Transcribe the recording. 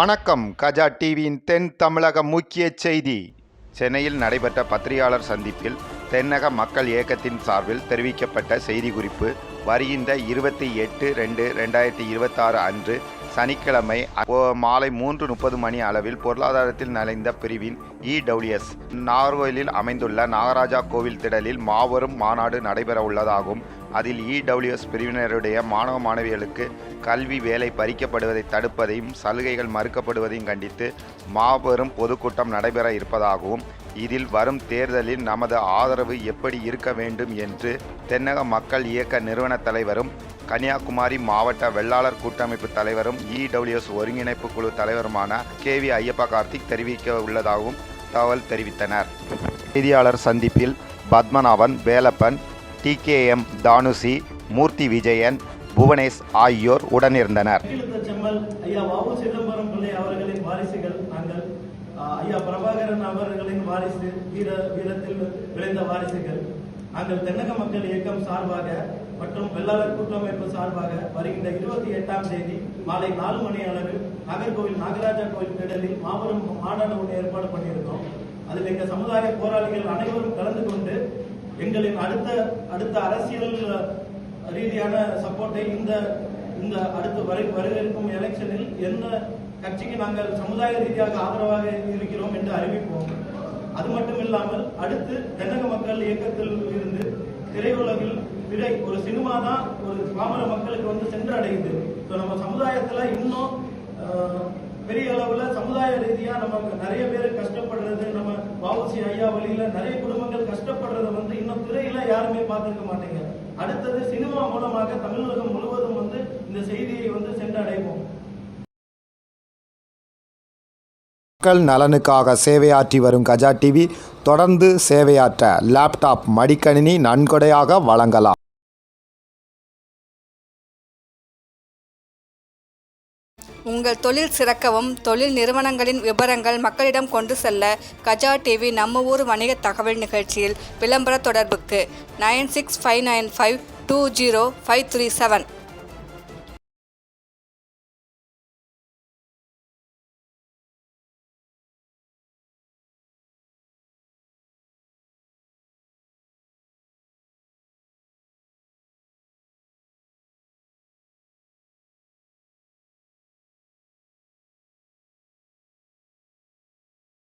வணக்கம். கஜா டிவியின் தென் தமிழக முக்கிய செய்தி. சென்னையில் நடைபெற்ற பத்திரிகையாளர் சந்திப்பில் தென்னக மக்கள் இயக்கத்தின் சார்பில் தெரிவிக்கப்பட்ட செய்திக்குறிப்பு. வருகின்ற 28/2/2026 அன்று சனிக்கிழமை மாலை 3:30 மணி அளவில் பொருளாதாரத்தில் நலிந்த பிரிவின் EWS நாகர்கோயிலில் அமைந்துள்ள நாகராஜா கோவில் திடலில் மாபெரும் மாநாடு நடைபெற உள்ளதாகவும், அதில் EWS பிரிவினருடைய மாணவ மாணவிகளுக்கு கல்வி வேலை பறிக்கப்படுவதை தடுப்பதையும் சலுகைகள் மறுக்கப்படுவதையும் கண்டித்து மாபெரும் பொதுக்கூட்டம் நடைபெற இருப்பதாகவும், இதில் வரும் தேர்தலில் நமது ஆதரவு எப்படி இருக்க வேண்டும் என்று தென்னக மக்கள் இயக்க நிறுவன தலைவரும் கன்னியாகுமரி மாவட்ட வெள்ளாளர் கூட்டமைப்பு தலைவரும் EWS ஒருங்கிணைப்பு குழு தலைவருமான KV ஐயப்பா கார்த்திக் தெரிவிக்க உள்ளதாகவும் தகவல் தெரிவித்தனர். செய்தியாளர் சந்திப்பில் பத்மநாபன், வேலப்பன், TKM தானுசி, மூர்த்தி விஜயன், புவனேஷ் ஆகியோர் உடனிருந்தனர். ஐயா பிரபாகரன் அவர்களின் வாரிசு, வீரத்தில் விளைந்த வாரிசுகள். நாங்கள் தென்னக மக்கள் இயக்கம் சார்பாக மற்றும் வெள்ளாளர் கூட்டமைப்பு சார்பாக வருகின்ற 28ஆம் தேதி மாலை 4 மணி அளவில் நாகர்கோவில் நாகராஜா கோவில் திடலில் மாபெரும் மாநாடு ஒன்று ஏற்பாடு பண்ணியிருக்கோம். அதில் எங்கள் சமுதாய போராளிகள் அனைவரும் கலந்து கொண்டு எங்களின் அடுத்த அரசியல் ரீதியான சப்போர்ட்டை இந்த அடுத்து வருகிற எலெக்ஷனில் எந்த கட்சிக்கு நாங்கள் சமுதாய ரீதியாக ஆதரவாக இருக்கிறோம் என்று அறிவிப்போம். அது மட்டும் இல்லாமல் அடுத்து தென்னக மக்கள் இயக்கத்தில் இருந்து திரையுலகில் விடை ஒரு சினிமா தான் ஒரு பாமர மக்களுக்கு சென்றடையுது. நம்ம சமுதாயத்துல இன்னும் பெரிய அளவுல சமுதாய ரீதியா நம்ம நிறைய பேர் கஷ்டப்படுறது, நம்ம வஉசி ஐயா வழியில நிறைய குடும்பங்கள் கஷ்டப்படுறத இன்னும் திரையில யாருமே பார்த்திருக்க மாட்டீங்க. அடுத்தது சினிமா மூலமாக தமிழகம் முழுவதும் இந்த செய்தியை சென்றடைவோம். மக்கள் நலனுக்காக சேவையாற்றி வரும் கஜா டிவி தொடர்ந்து சேவையாற்ற லேப்டாப், மடிக்கணினி நன்கொடையாக வழங்கலாம். உங்கள் தொழில் சிறக்கவும் தொழில் நிறுவனங்களின் விவரங்கள் மக்களிடம் கொண்டு செல்ல கஜா டிவி நம்ம ஊர் வணிக தகவல் நிகழ்ச்சியில் விளம்பர தொடர்புக்கு 9659520537